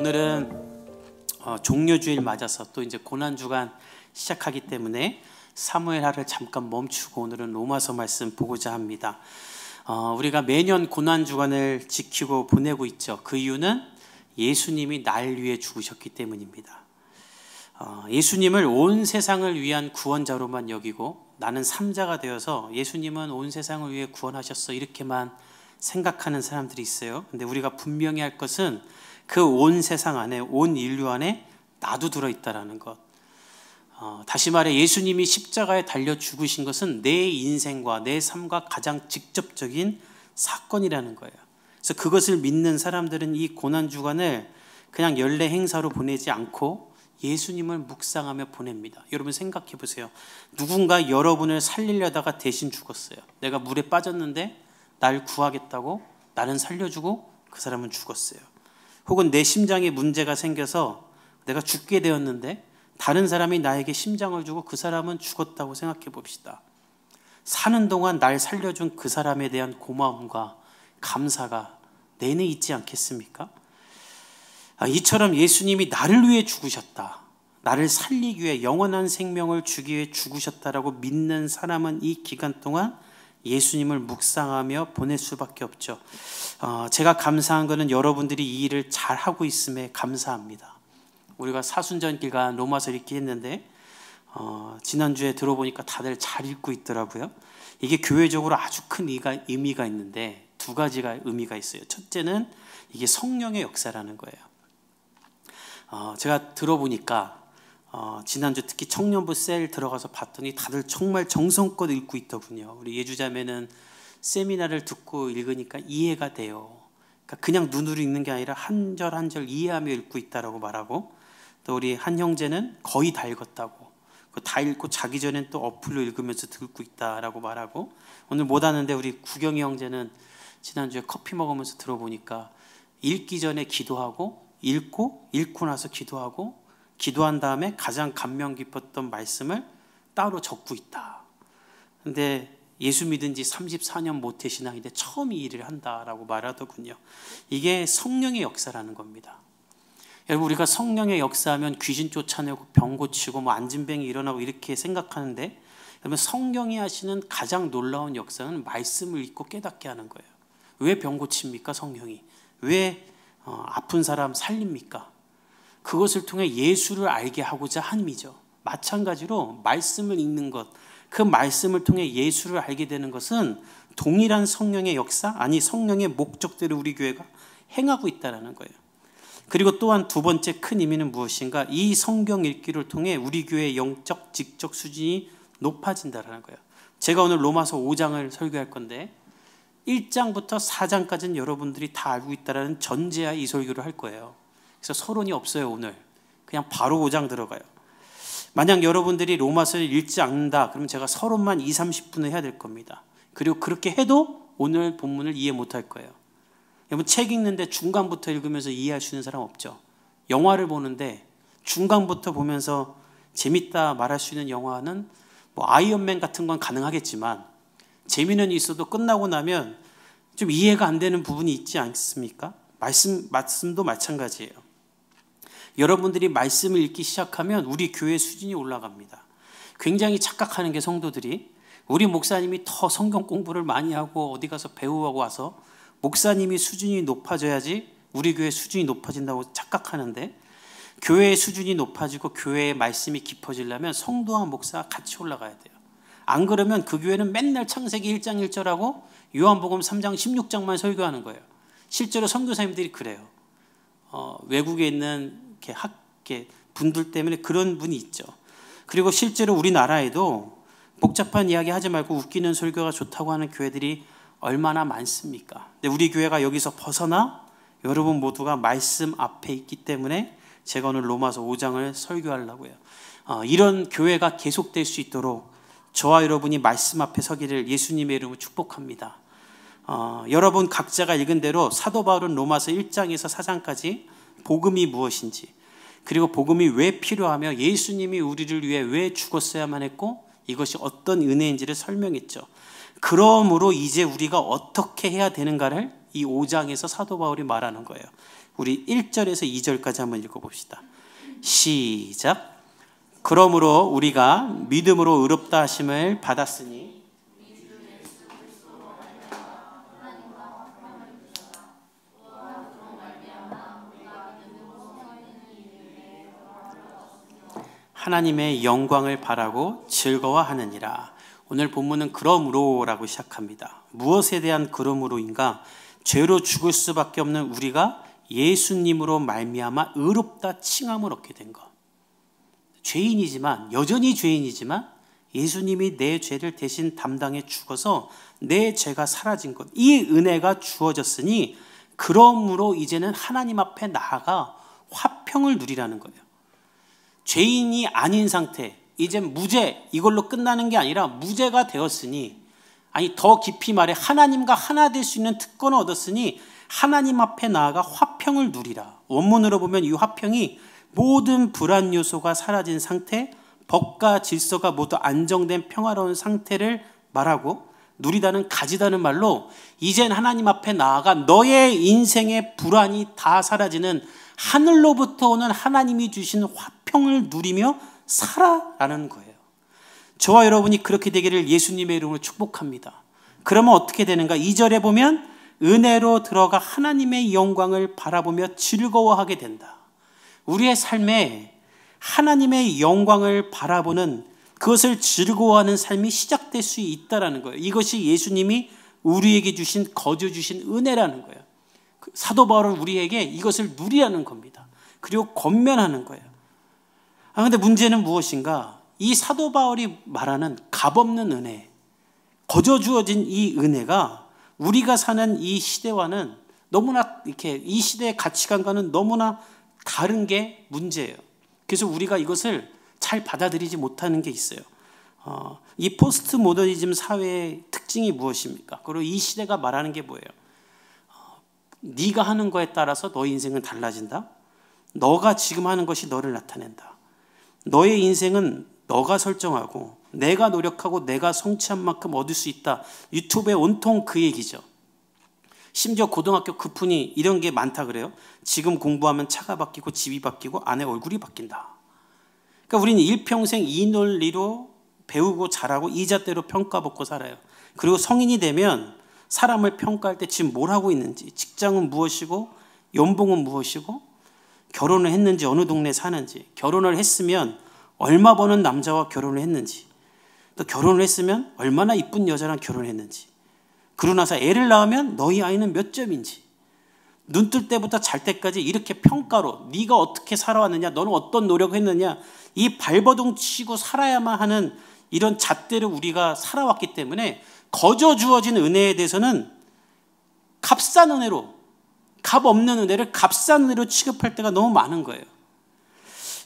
오늘은 종료주일 맞아서 또 이제 고난주간 시작하기 때문에 사무엘하를 잠깐 멈추고 오늘은 로마서 말씀 보고자 합니다. 우리가 매년 고난주간을 지키고 보내고 있죠. 그 이유는 예수님이 날 위해 죽으셨기 때문입니다. 예수님을 온 세상을 위한 구원자로만 여기고 나는 삼자가 되어서 예수님은 온 세상을 위해 구원하셨어 이렇게만 생각하는 사람들이 있어요. 근데 우리가 분명히 할 것은 그 온 세상 안에, 온 인류 안에 나도 들어있다라는 것. 다시 말해 예수님이 십자가에 달려 죽으신 것은 내 인생과 내 삶과 가장 직접적인 사건이라는 거예요. 그래서 그것을 믿는 사람들은 이 고난주간을 그냥 연례 행사로 보내지 않고 예수님을 묵상하며 보냅니다. 여러분 생각해 보세요. 누군가 여러분을 살리려다가 대신 죽었어요. 내가 물에 빠졌는데 날 구하겠다고 나는 살려주고 그 사람은 죽었어요. 혹은 내 심장에 문제가 생겨서 내가 죽게 되었는데 다른 사람이 나에게 심장을 주고 그 사람은 죽었다고 생각해 봅시다. 사는 동안 날 살려준 그 사람에 대한 고마움과 감사가 내내 있지 않겠습니까? 이처럼 예수님이 나를 위해 죽으셨다. 나를 살리기 위해 영원한 생명을 주기 위해 죽으셨다라고 믿는 사람은 이 기간 동안 예수님을 묵상하며 보낼 수밖에 없죠. 제가 감사한 것은 여러분들이 이 일을 잘하고 있음에 감사합니다. 우리가 사순절 기간 로마서 읽기 했는데 지난주에 들어보니까 다들 잘 읽고 있더라고요. 이게 교회적으로 아주 큰 의미가 있는데 두 가지가 의미가 있어요. 첫째는 이게 성령의 역사라는 거예요. 제가 들어보니까 지난주 특히 청년부 셀 들어가서 봤더니 다들 정말 정성껏 읽고 있더군요. 우리 예주자매는 세미나를 듣고 읽으니까 이해가 돼요. 그러니까 그냥 눈으로 읽는 게 아니라 한 절 한 절 이해하며 읽고 있다라고 말하고, 또 우리 한 형제는 거의 다 읽었다고, 다 읽고 자기 전엔 또 어플로 읽으면서 듣고 있다라고 말하고, 오늘 못 하는데 우리 구경이 형제는 지난주에 커피 먹으면서 들어보니까 읽기 전에 기도하고 읽고 나서 기도하고 기도한 다음에 가장 감명 깊었던 말씀을 따로 적고 있다. 근데 예수 믿은 지 34년 모태신앙인데 처음 이 일을 한다라고 말하더군요. 이게 성령의 역사라는 겁니다. 여러분, 우리가 성령의 역사하면 귀신 쫓아내고 병 고치고 뭐 안진병이 일어나고 이렇게 생각하는데, 여러분 성령이 하시는 가장 놀라운 역사는 말씀을 읽고 깨닫게 하는 거예요. 왜 병 고칩니까? 성령이. 왜 아픈 사람 살립니까? 그것을 통해 예수를 알게 하고자 함이죠. 마찬가지로 말씀을 읽는 것, 그 말씀을 통해 예수를 알게 되는 것은 동일한 성령의 역사, 아니 성령의 목적대로 우리 교회가 행하고 있다는 거예요. 그리고 또한 두 번째 큰 의미는 무엇인가? 이 성경 읽기를 통해 우리 교회의 영적 지적 수준이 높아진다는 거예요. 제가 오늘 로마서 5장을 설교할 건데 1장부터 4장까지는 여러분들이 다 알고 있다는 전제하에 이 설교를 할 거예요. 그래서 서론이 없어요. 오늘 그냥 바로 5장 들어가요. 만약 여러분들이 로마서를 읽지 않는다 그러면 제가 서론만 20-30분을 해야 될 겁니다. 그리고 그렇게 해도 오늘 본문을 이해 못할 거예요. 여러분 책 읽는데 중간부터 읽으면서 이해할 수 있는 사람 없죠. 영화를 보는데 중간부터 보면서 재밌다 말할 수 있는 영화는 뭐 아이언맨 같은 건 가능하겠지만 재미는 있어도 끝나고 나면 좀 이해가 안 되는 부분이 있지 않습니까? 말씀도 마찬가지예요. 여러분들이 말씀을 읽기 시작하면 우리 교회 수준이 올라갑니다. 굉장히 착각하는 게 성도들이 우리 목사님이 더 성경 공부를 많이 하고 어디 가서 배우고 와서 목사님이 수준이 높아져야지 우리 교회 수준이 높아진다고 착각하는데, 교회의 수준이 높아지고 교회의 말씀이 깊어지려면 성도와 목사가 같이 올라가야 돼요. 안 그러면 그 교회는 맨날 창세기 1장 1절하고 요한복음 3장 16장만 설교하는 거예요. 실제로 선교사님들이 그래요. 외국에 있는 분들 때문에 그런 분이 있죠. 그리고 실제로 우리나라에도 복잡한 이야기 하지 말고 웃기는 설교가 좋다고 하는 교회들이 얼마나 많습니까? 근데 우리 교회가 여기서 벗어나 여러분 모두가 말씀 앞에 있기 때문에 제가 오늘 로마서 5장을 설교하려고요. 이런 교회가 계속될 수 있도록 저와 여러분이 말씀 앞에 서기를 예수님의 이름으로 축복합니다. 여러분 각자가 읽은 대로 사도 바울은 로마서 1장에서 4장까지 복음이 무엇인지, 그리고 복음이 왜 필요하며 예수님이 우리를 위해 왜 죽었어야만 했고 이것이 어떤 은혜인지를 설명했죠. 그러므로 이제 우리가 어떻게 해야 되는가를 이 5장에서 사도 바울이 말하는 거예요. 우리 1절에서 2절까지 한번 읽어봅시다. 시작. 그러므로 우리가 믿음으로 의롭다 하심을 받았으니 하나님의 영광을 바라고 즐거워하느니라. 오늘 본문은 그러므로라고 시작합니다. 무엇에 대한 그러므로인가? 죄로 죽을 수밖에 없는 우리가 예수님으로 말미암아 의롭다 칭함을 얻게 된 것. 죄인이지만, 여전히 죄인이지만 예수님이 내 죄를 대신 담당해 죽어서 내 죄가 사라진 것, 이 은혜가 주어졌으니 그러므로 이제는 하나님 앞에 나아가 화평을 누리라는 거예요. 죄인이 아닌 상태, 이제 무죄, 이걸로 끝나는 게 아니라 무죄가 되었으니, 아니 더 깊이 말해 하나님과 하나 될 수 있는 특권을 얻었으니 하나님 앞에 나아가 화평을 누리라. 원문으로 보면 이 화평이 모든 불안 요소가 사라진 상태, 법과 질서가 모두 안정된 평화로운 상태를 말하고, 누리다는 가지다는 말로 이젠 하나님 앞에 나아가 너의 인생의 불안이 다 사라지는 하늘로부터 오는 하나님이 주신 화평을 누리며 살아라는 거예요. 저와 여러분이 그렇게 되기를 예수님의 이름으로 축복합니다. 그러면 어떻게 되는가? 2절에 보면 은혜로 들어가 하나님의 영광을 바라보며 즐거워하게 된다. 우리의 삶에 하나님의 영광을 바라보는, 그것을 즐거워하는 삶이 시작될 수 있다는 거예요. 이것이 예수님이 우리에게 주신, 거저 주신 은혜라는 거예요. 사도 바울은 우리에게 이것을 누리라는 겁니다. 그리고 권면하는 거예요. 그런데 문제는 무엇인가? 이 사도 바울이 말하는 값없는 은혜, 거저 주어진 이 은혜가 우리가 사는 이 시대와는 너무나, 이렇게 이 시대의 가치관과는 너무나 다른 게 문제예요. 그래서 우리가 이것을 잘 받아들이지 못하는 게 있어요. 이 포스트 모더니즘 사회의 특징이 무엇입니까? 그리고 이 시대가 말하는 게 뭐예요? 네가 하는 거에 따라서 너의 인생은 달라진다. 너가 지금 하는 것이 너를 나타낸다. 너의 인생은 너가 설정하고 내가 노력하고 내가 성취한 만큼 얻을 수 있다. 유튜브에 온통 그 얘기죠. 심지어 고등학교 급훈이 이런 게 많다 그래요. 지금 공부하면 차가 바뀌고 집이 바뀌고 아내 얼굴이 바뀐다. 그러니까 우리는 일평생 이 논리로 배우고 자라고 이 잣대로 평가받고 살아요. 그리고 성인이 되면 사람을 평가할 때 지금 뭘 하고 있는지, 직장은 무엇이고 연봉은 무엇이고, 결혼을 했는지, 어느 동네에 사는지, 결혼을 했으면 얼마 버는 남자와 결혼을 했는지, 또 결혼을 했으면 얼마나 이쁜 여자랑 결혼했는지, 그러고 나서 애를 낳으면 너희 아이는 몇 점인지, 눈 뜰 때부터 잘 때까지 이렇게 평가로 네가 어떻게 살아왔느냐, 너는 어떤 노력을 했느냐, 이 발버둥 치고 살아야만 하는 이런 잣대를 우리가 살아왔기 때문에 거저 주어진 은혜에 대해서는 값싼 은혜로, 값 없는 은혜를 값싼 은혜로 취급할 때가 너무 많은 거예요.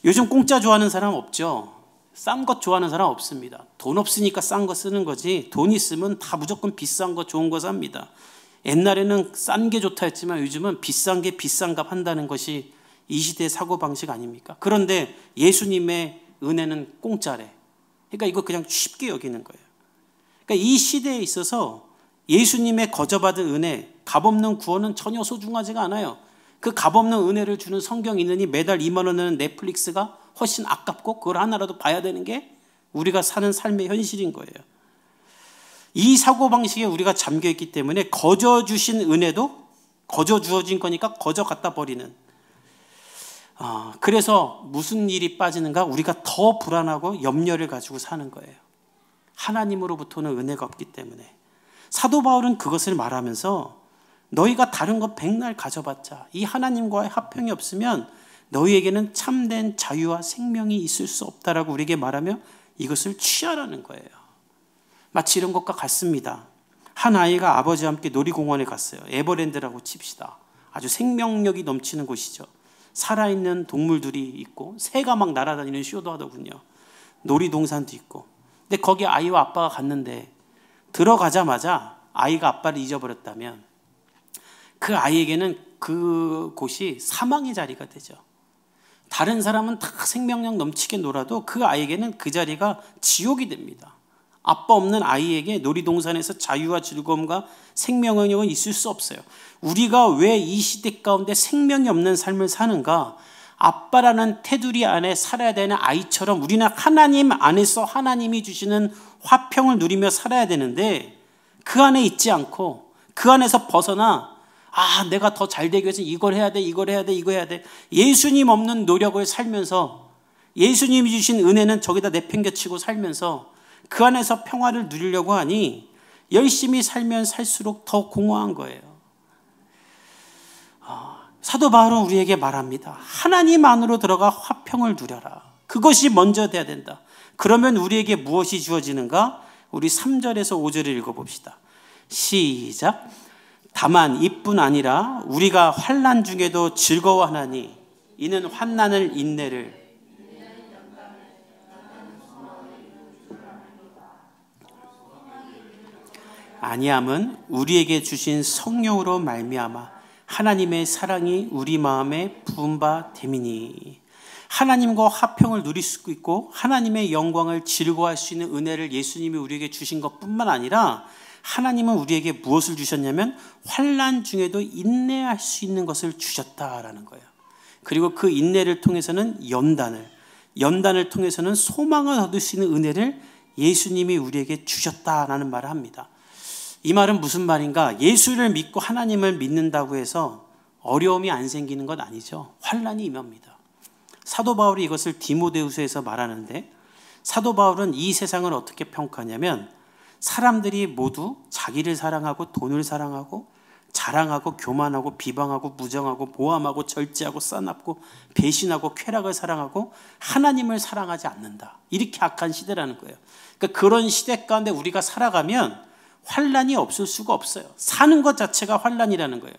요즘 공짜 좋아하는 사람 없죠. 싼 것 좋아하는 사람 없습니다. 돈 없으니까 싼 거 쓰는 거지, 돈 있으면 다 무조건 비싼 거, 좋은 거 삽니다. 옛날에는 싼 게 좋다 했지만 요즘은 비싼 게 비싼 값 한다는 것이 이 시대의 사고방식 아닙니까? 그런데 예수님의 은혜는 공짜래. 그러니까 이거 그냥 쉽게 여기는 거예요. 그러니까 이 시대에 있어서 예수님의 거저받은 은혜, 값없는 구원은 전혀 소중하지가 않아요. 그 값없는 은혜를 주는 성경 있느니 매달 2만 원 내는 넷플릭스가 훨씬 아깝고 그걸 하나라도 봐야 되는 게 우리가 사는 삶의 현실인 거예요. 이 사고방식에 우리가 잠겨있기 때문에 거저 주신 은혜도 거저 주어진 거니까 거저 갖다 버리는, 그래서 무슨 일이 빠지는가? 우리가 더 불안하고 염려를 가지고 사는 거예요. 하나님으로부터는 은혜가 없기 때문에. 사도 바울은 그것을 말하면서 너희가 다른 것 백날 가져봤자 이 하나님과의 화평이 없으면 너희에게는 참된 자유와 생명이 있을 수 없다라고 우리에게 말하며 이것을 취하라는 거예요. 마치 이런 것과 같습니다. 한 아이가 아버지와 함께 놀이공원에 갔어요. 에버랜드라고 칩시다. 아주 생명력이 넘치는 곳이죠. 살아있는 동물들이 있고 새가 막 날아다니는 쇼도 하더군요. 놀이동산도 있고. 근데 거기 아이와 아빠가 갔는데 들어가자마자 아이가 아빠를 잊어버렸다면 그 아이에게는 그 곳이 사망의 자리가 되죠. 다른 사람은 다 생명력 넘치게 놀아도 그 아이에게는 그 자리가 지옥이 됩니다. 아빠 없는 아이에게 놀이동산에서 자유와 즐거움과 생명력은 있을 수 없어요. 우리가 왜 이 시대 가운데 생명이 없는 삶을 사는가? 아빠라는 테두리 안에 살아야 되는 아이처럼 우리는 하나님 안에서 하나님이 주시는 화평을 누리며 살아야 되는데, 그 안에 있지 않고 그 안에서 벗어나 내가 더 잘 되기 위해서 이걸 해야 돼, 이걸 해야 돼, 이거 해야 돼, 예수님 없는 노력을 살면서, 예수님이 주신 은혜는 저기다 내팽개치고 살면서 그 안에서 평화를 누리려고 하니 열심히 살면 살수록 더 공허한 거예요. 사도 바울은 우리에게 말합니다. 하나님 안으로 들어가 화평을 누려라. 그것이 먼저 돼야 된다. 그러면 우리에게 무엇이 주어지는가? 우리 3절에서 5절을 읽어봅시다. 시작. 다만 이뿐 아니라 우리가 환난 중에도 즐거워하나니 이는 환난을 인내를, 아니함은 우리에게 주신 성령으로 말미암아 하나님의 사랑이 우리 마음에 부은 바 됨이니. 하나님과 화평을 누릴 수 있고 하나님의 영광을 즐거워할 수 있는 은혜를 예수님이 우리에게 주신 것뿐만 아니라, 하나님은 우리에게 무엇을 주셨냐면 환난 중에도 인내할 수 있는 것을 주셨다라는 거예요. 그리고 그 인내를 통해서는 연단을 통해서는 소망을 얻을 수 있는 은혜를 예수님이 우리에게 주셨다라는 말을 합니다. 이 말은 무슨 말인가? 예수를 믿고 하나님을 믿는다고 해서 어려움이 안 생기는 건 아니죠. 환난이 임합니다. 사도 바울이 이것을 디모데후서에서 말하는데, 사도 바울은 이 세상을 어떻게 평가하냐면, 사람들이 모두 자기를 사랑하고 돈을 사랑하고 자랑하고 교만하고 비방하고 무정하고 모함하고 절제하고 싸납고 배신하고 쾌락을 사랑하고 하나님을 사랑하지 않는다. 이렇게 악한 시대라는 거예요. 그러니까 그런 시대 가운데 우리가 살아가면 환난이 없을 수가 없어요. 사는 것 자체가 환난이라는 거예요.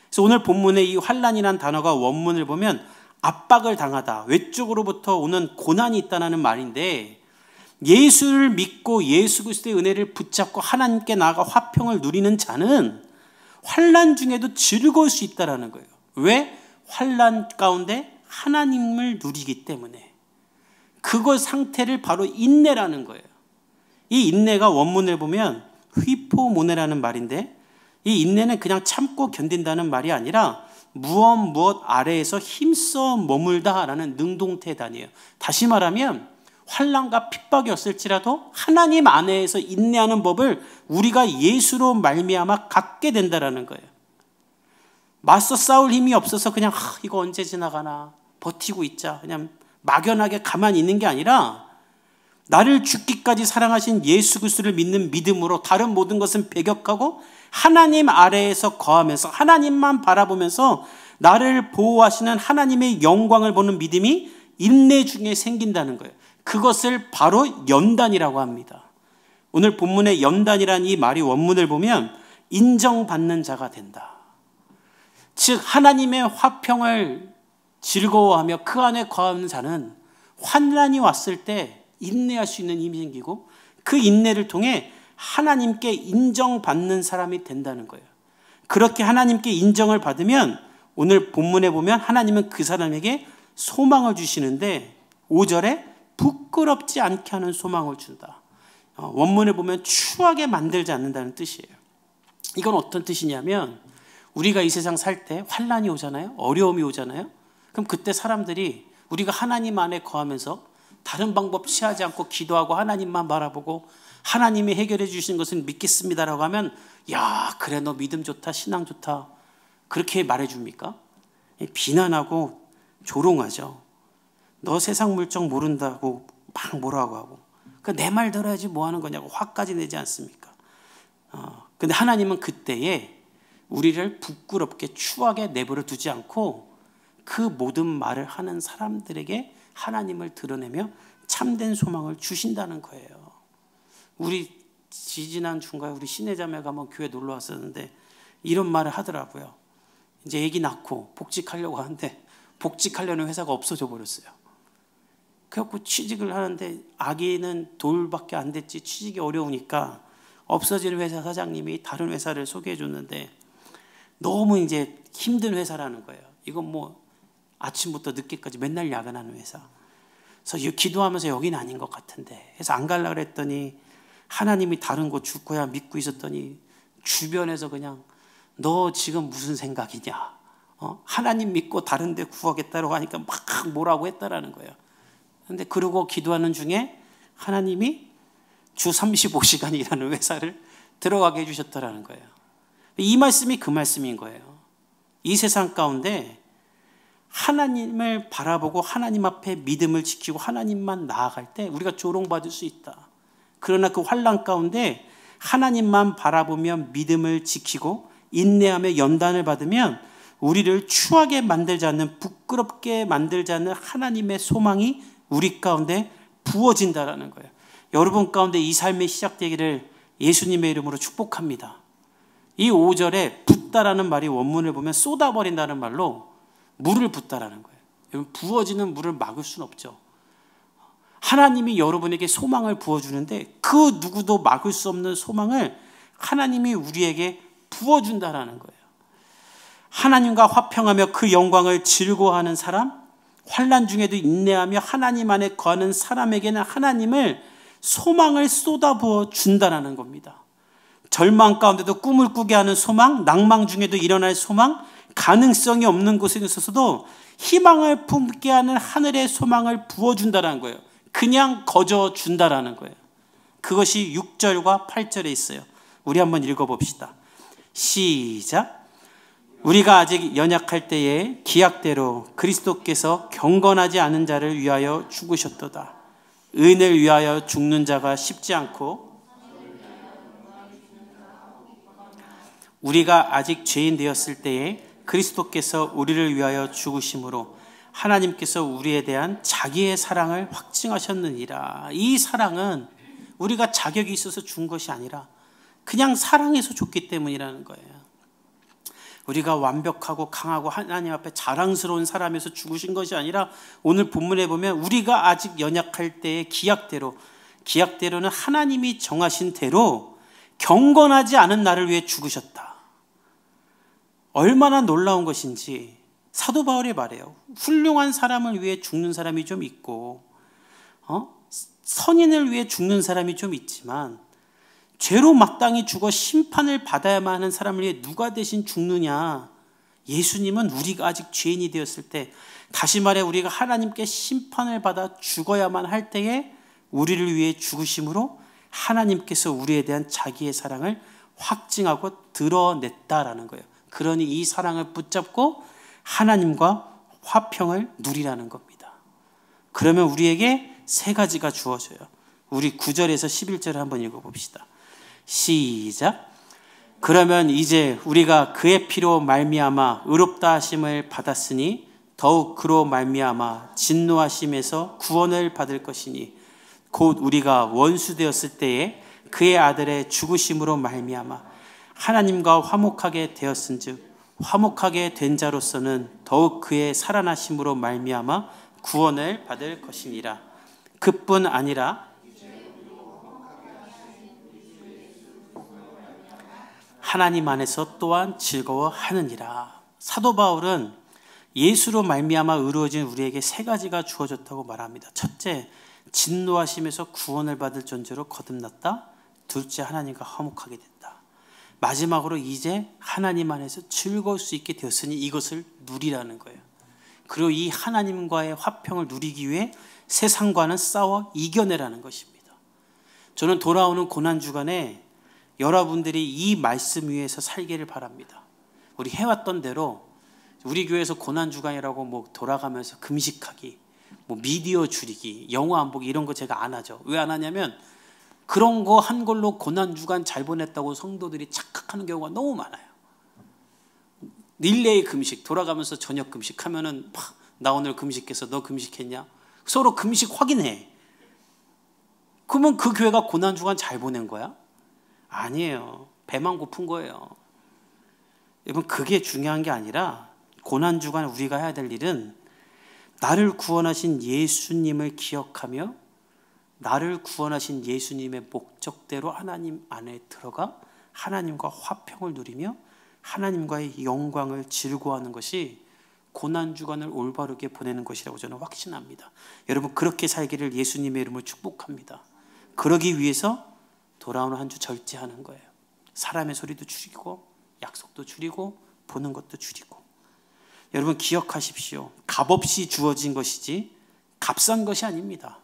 그래서 오늘 본문의 이 환난이라는 단어가 원문을 보면 압박을 당하다, 외쪽으로부터 오는 고난이 있다는 말인데, 예수를 믿고 예수 그리스도의 은혜를 붙잡고 하나님께 나아가 화평을 누리는 자는 환난 중에도 즐거울 수 있다는 거예요. 왜? 환난 가운데 하나님을 누리기 때문에. 그거 상태를 바로 인내라는 거예요. 이 인내가 원문을 보면 휘포모네라는 말인데, 이 인내는 그냥 참고 견딘다는 말이 아니라 무엇 아래에서 힘써 머물다라는 능동태 단위예요. 다시 말하면 환난과 핍박이 없을지라도 하나님 안에서 인내하는 법을 우리가 예수로 말미암아 갖게 된다라는 거예요. 맞서 싸울 힘이 없어서 그냥 이거 언제 지나가나 버티고 있자, 그냥 막연하게 가만히 있는 게 아니라, 나를 죽기까지 사랑하신 예수 그리스도를 믿는 믿음으로 다른 모든 것은 배격하고 하나님 아래에서 거하면서 하나님만 바라보면서 나를 보호하시는 하나님의 영광을 보는 믿음이 인내 중에 생긴다는 거예요. 그것을 바로 연단이라고 합니다. 오늘 본문의 연단이라는 이 말이 원문을 보면 인정받는 자가 된다. 즉 하나님의 화평을 즐거워하며 그 안에 거하는 자는 환난이 왔을 때 인내할 수 있는 힘이 생기고, 그 인내를 통해 하나님께 인정받는 사람이 된다는 거예요. 그렇게 하나님께 인정을 받으면 오늘 본문에 보면 하나님은 그 사람에게 소망을 주시는데, 5절에 부끄럽지 않게 하는 소망을 준다. 원문에 보면 추하게 만들지 않는다는 뜻이에요. 이건 어떤 뜻이냐면, 우리가 이 세상 살 때 환난이 오잖아요. 어려움이 오잖아요. 그럼 그때 사람들이 우리가 하나님 안에 거하면서 다른 방법 취하지 않고 기도하고 하나님만 바라보고 하나님이 해결해 주신 것을 믿겠습니다라고 하면, 야 그래 너 믿음 좋다, 신앙 좋다, 그렇게 말해줍니까? 비난하고 조롱하죠. 너 세상 물정 모른다고 막 뭐라고 하고, 내 말 들어야지 뭐 하는 거냐고 화까지 내지 않습니까? 근데 하나님은 그때에 우리를 부끄럽게 추하게 내버려 두지 않고 그 모든 말을 하는 사람들에게 하나님을 드러내며 참된 소망을 주신다는 거예요. 우리 지지난 주인가요? 우리 신혜자매가 한번 교회 놀러 왔었는데 이런 말을 하더라고요. 이제 아기 낳고 복직하려고 하는데 복직하려는 회사가 없어져 버렸어요. 그래갖고 취직을 하는데 아기는 돌밖에 안 됐지 취직이 어려우니까 없어지는 회사 사장님이 다른 회사를 소개해 줬는데 너무 이제 힘든 회사라는 거예요. 이건 뭐 아침부터 늦게까지 맨날 야근하는 회사. 그래서 기도하면서 여기는 아닌 것 같은데 해서 안 가려고 그랬더니 하나님이 다른 거 줄 거야 믿고 있었더니 주변에서 그냥 너 지금 무슨 생각이냐, 하나님 믿고 다른 데 구하겠다고 하니까 막 뭐라고 했다라는 거예요. 근데 그러고 기도하는 중에 하나님이 주 35시간이라는 회사를 들어가게 해주셨다라는 거예요. 이 말씀이 그 말씀인 거예요. 이 세상 가운데 하나님을 바라보고 하나님 앞에 믿음을 지키고 하나님만 나아갈 때 우리가 조롱받을 수 있다. 그러나 그 환난 가운데 하나님만 바라보며 믿음을 지키고 인내하며 연단을 받으면 우리를 추하게 만들지 않는, 부끄럽게 만들지 않는 하나님의 소망이 우리 가운데 부어진다라는 거예요. 여러분 가운데 이 삶이 시작되기를 예수님의 이름으로 축복합니다. 이 5절에 붓다라는 말이 원문을 보면 쏟아버린다는 말로 물을 붓다라는 거예요. 여러분, 부어지는 물을 막을 수는 없죠. 하나님이 여러분에게 소망을 부어주는데 그 누구도 막을 수 없는 소망을 하나님이 우리에게 부어준다라는 거예요. 하나님과 화평하며 그 영광을 즐거워하는 사람, 환난 중에도 인내하며 하나님 안에 거하는 사람에게는 하나님을 소망을 쏟아부어 준다라는 겁니다. 절망 가운데도 꿈을 꾸게 하는 소망, 낭망 중에도 일어날 소망, 가능성이 없는 곳에 있어서도 희망을 품게 하는 하늘의 소망을 부어준다라는 거예요. 그냥 거저준다라는 거예요. 그것이 6절과 8절에 있어요. 우리 한번 읽어봅시다. 시작. 우리가 아직 연약할 때에 기약대로 그리스도께서 경건하지 않은 자를 위하여 죽으셨도다. 의인을 위하여 죽는 자가 쉽지 않고 우리가 아직 죄인 되었을 때에 그리스도께서 우리를 위하여 죽으심으로 하나님께서 우리에 대한 자기의 사랑을 확증하셨느니라. 이 사랑은 우리가 자격이 있어서 준 것이 아니라 그냥 사랑해서 줬기 때문이라는 거예요. 우리가 완벽하고 강하고 하나님 앞에 자랑스러운 사람에서 죽으신 것이 아니라 오늘 본문에 보면 우리가 아직 연약할 때의 기약대로는 하나님이 정하신 대로 경건하지 않은 나를 위해 죽으셨다. 얼마나 놀라운 것인지 사도 바울이 말해요. 훌륭한 사람을 위해 죽는 사람이 좀 있고 선인을 위해 죽는 사람이 좀 있지만 죄로 마땅히 죽어 심판을 받아야만 하는 사람을 위해 누가 대신 죽느냐. 예수님은 우리가 아직 죄인이 되었을 때, 다시 말해 우리가 하나님께 심판을 받아 죽어야만 할 때에 우리를 위해 죽으심으로 하나님께서 우리에 대한 자기의 사랑을 확증하고 드러냈다라는 거예요. 그러니 이 사랑을 붙잡고 하나님과 화평을 누리라는 겁니다. 그러면 우리에게 세 가지가 주어져요. 우리 9절에서 11절을 한번 읽어봅시다. 시작. 그러면 이제 우리가 그의 피로 말미암아 의롭다 하심을 받았으니 더욱 그로 말미암아 진노하심에서 구원을 받을 것이니 곧 우리가 원수 되었을 때에 그의 아들의 죽으심으로 말미암아 하나님과 화목하게 되었은즉 화목하게 된 자로서는 더욱 그의 살아나심으로 말미암아 구원을 받을 것이니라. 그뿐 아니라 하나님 안에서 또한 즐거워하느니라. 사도 바울은 예수로 말미암아 의로워진 우리에게 세 가지가 주어졌다고 말합니다. 첫째, 진노하심에서 구원을 받을 존재로 거듭났다. 둘째, 하나님과 화목하게 됐다. 마지막으로 이제 하나님 안에서 즐거울 수 있게 되었으니 이것을 누리라는 거예요. 그리고 이 하나님과의 화평을 누리기 위해 세상과는 싸워 이겨내라는 것입니다. 저는 돌아오는 고난주간에 여러분들이 이 말씀 위에서 살기를 바랍니다. 우리 해왔던 대로 우리 교회에서 고난주간이라고 돌아가면서 금식하기, 미디어 줄이기, 영화 안 보기 이런 거 제가 안 하죠. 왜 안 하냐면 그런 거 한 걸로 고난주간 잘 보냈다고 성도들이 착각하는 경우가 너무 많아요. 릴레이 금식, 돌아가면서 저녁 금식하면은 나 오늘 금식했어, 너 금식했냐? 서로 금식 확인해. 그러면 그 교회가 고난주간 잘 보낸 거야? 아니에요. 배만 고픈 거예요. 여러분, 그게 중요한 게 아니라 고난주간 우리가 해야 될 일은 나를 구원하신 예수님을 기억하며 나를 구원하신 예수님의 목적대로 하나님 안에 들어가 하나님과 화평을 누리며 하나님과의 영광을 즐거워하는 것이 고난주간을 올바르게 보내는 것이라고 저는 확신합니다. 여러분, 그렇게 살기를 예수님의 이름으로 축복합니다. 그러기 위해서 돌아오는 한 주 절제하는 거예요. 사람의 소리도 줄이고 약속도 줄이고 보는 것도 줄이고. 여러분 기억하십시오. 값없이 주어진 것이지 값싼 것이 아닙니다.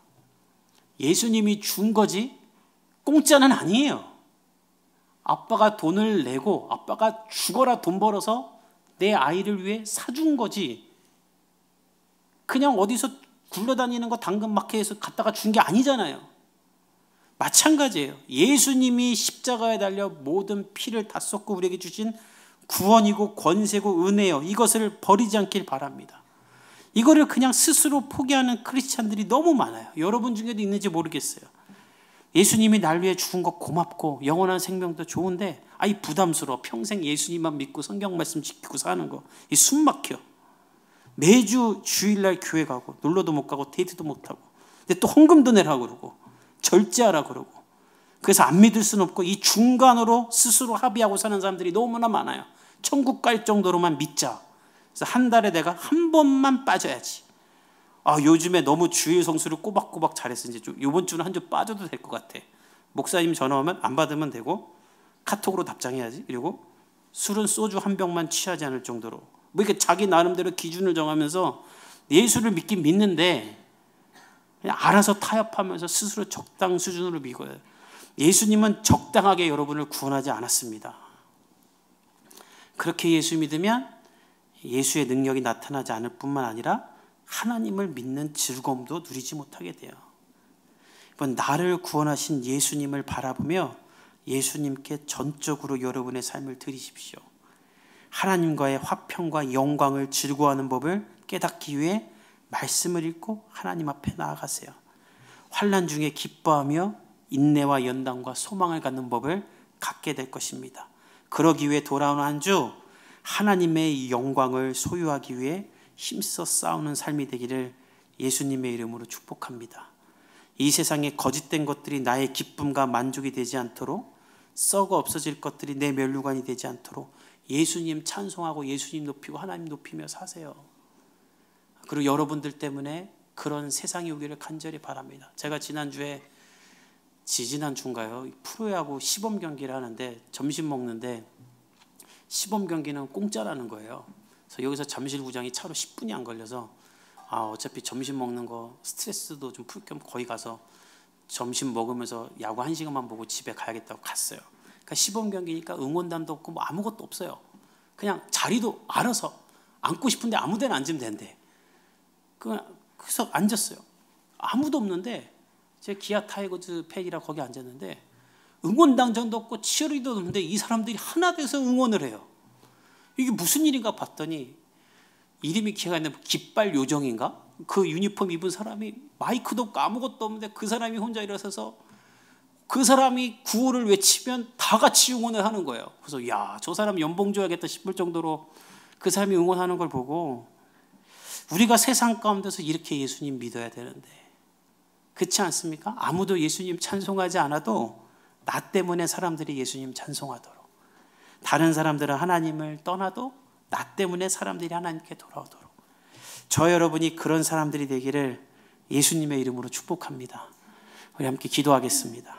예수님이 준 거지 공짜는 아니에요. 아빠가 돈을 내고 아빠가 죽어라 돈 벌어서 내 아이를 위해 사준 거지, 그냥 어디서 굴러다니는 거 당근마켓에서 갖다가 준 게 아니잖아요. 마찬가지예요. 예수님이 십자가에 달려 모든 피를 다 쏟고 우리에게 주신 구원이고 권세고 은혜요, 이것을 버리지 않길 바랍니다. 이거를 그냥 스스로 포기하는 크리스찬들이 너무 많아요. 여러분 중에도 있는지 모르겠어요. 예수님이 날 위해 죽은 거 고맙고 영원한 생명도 좋은데 아이 부담스러워. 평생 예수님만 믿고 성경 말씀 지키고 사는 거 이 숨 막혀. 매주 주일날 교회 가고 놀러도 못 가고 데이트도 못 하고, 근데 또 헌금도 내라고 그러고 절제하라고 그러고. 그래서 안 믿을 수는 없고 이 중간으로 스스로 합의하고 사는 사람들이 너무나 많아요. 천국 갈 정도로만 믿자. 그래서 한 달에 내가 한 번만 빠져야지. 요즘에 너무 주일 성수를 꼬박꼬박 잘했어. 이제 이번 주는 한 주 빠져도 될 것 같아. 목사님 전화 오면 안 받으면 되고 카톡으로 답장해야지. 그리고 술은 소주 한 병만 취하지 않을 정도로 뭐 이렇게 자기 나름대로 기준을 정하면서 예수를 믿긴 믿는데 그냥 알아서 타협하면서 스스로 적당 수준으로 믿어요. 예수님은 적당하게 여러분을 구원하지 않았습니다. 그렇게 예수 믿으면 예수의 능력이 나타나지 않을 뿐만 아니라 하나님을 믿는 즐거움도 누리지 못하게 돼요. 이번 나를 구원하신 예수님을 바라보며 예수님께 전적으로 여러분의 삶을 드리십시오. 하나님과의 화평과 영광을 즐거워하는 법을 깨닫기 위해 말씀을 읽고 하나님 앞에 나아가세요. 환난 중에 기뻐하며 인내와 연단과 소망을 갖는 법을 갖게 될 것입니다. 그러기 위해 돌아오는 한 주 하나님의 영광을 소유하기 위해 힘써 싸우는 삶이 되기를 예수님의 이름으로 축복합니다. 이 세상에 거짓된 것들이 나의 기쁨과 만족이 되지 않도록, 썩어 없어질 것들이 내 면류관이 되지 않도록 예수님 찬송하고 예수님 높이고 하나님 높이며 사세요. 그리고 여러분들 때문에 그런 세상이 오기를 간절히 바랍니다. 제가 지지난주인가요? 프로야구 시범 경기를 하는데 점심 먹는데 시범 경기는 공짜라는 거예요. 그래서 여기서 잠실구장이 차로 10분이 안 걸려서 어차피 점심 먹는 거 스트레스도 좀 풀 겸 거기 가서 점심 먹으면서 야구 1시간만 보고 집에 가야겠다고 갔어요. 그러니까 시범 경기니까 응원단도 없고 뭐 아무것도 없어요. 그냥 자리도 알아서 앉고 싶은데 아무 데나 앉으면 된대. 그래서 앉았어요. 아무도 없는데 제 기아 타이거즈 팬이라 거기 앉았는데 응원단장도 없고 치어리더도 없는데 이 사람들이 하나 돼서 응원을 해요. 이게 무슨 일인가 봤더니 이름이 기억이 안 나요. 깃발 요정인가? 그 유니폼 입은 사람이 마이크도 없고 아무것도 없는데 그 사람이 혼자 일어서서 그 사람이 구호를 외치면 다 같이 응원을 하는 거예요. 그래서 야, 저 사람 연봉 줘야겠다 싶을 정도로 그 사람이 응원하는 걸 보고 우리가 세상 가운데서 이렇게 예수님 믿어야 되는데 그렇지 않습니까? 아무도 예수님 찬송하지 않아도 나 때문에 사람들이 예수님 찬송하도록, 다른 사람들은 하나님을 떠나도 나 때문에 사람들이 하나님께 돌아오도록 저 여러분이 그런 사람들이 되기를 예수님의 이름으로 축복합니다. 우리 함께 기도하겠습니다.